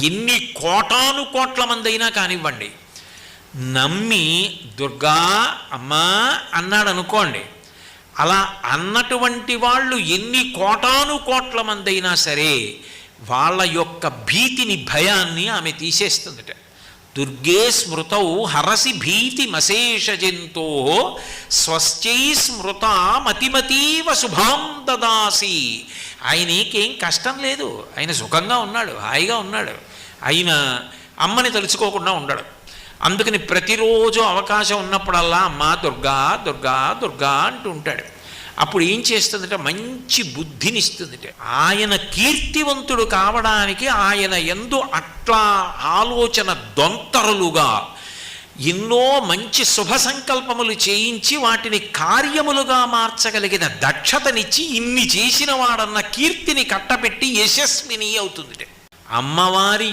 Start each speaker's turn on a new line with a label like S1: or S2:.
S1: ఎన్ని కోటాను కోట్ల మంది అయినా కానివ్వండి, నమ్మి దుర్గా అమ్మా అన్నాడు అనుకోండి, అలా అన్నటువంటి వాళ్ళు ఎన్ని కోటాను కోట్ల మంది అయినా సరే వాళ్ళ యొక్క భీతిని, భయాన్ని ఆమె తీసేస్తుందట. దుర్గే స్మృతౌ హరసి భీతి మశేష జంతో స్వస్థై స్మృత మతిమతీవ శుభాం దదాసి. ఆయనకేం కష్టం లేదు, ఆయన సుఖంగా ఉన్నాడు, హాయిగా ఉన్నాడు. ఆయన అమ్మని తలుచుకోకుండా ఉండడు. అందుకని ప్రతిరోజు అవకాశం ఉన్నప్పుడల్లా అమ్మ దుర్గా దుర్గా దుర్గా అంటూ ఉంటాడు. అప్పుడు ఏం చేస్తుందట, మంచి బుద్ధినిస్తుందట. ఆయన కీర్తివంతుడు కావడానికి ఆయన యందు అట్లా ఆలోచన దొంతరులుగా ఎన్నో మంచి శుభ సంకల్పములు చేయించి వాటిని కార్యములుగా మార్చగలిగిన దక్షతనిచ్చి ఇన్ని చేసిన వాడన్న కీర్తిని కట్టబెట్టి యశస్విని అవుతుందిట. అమ్మవారి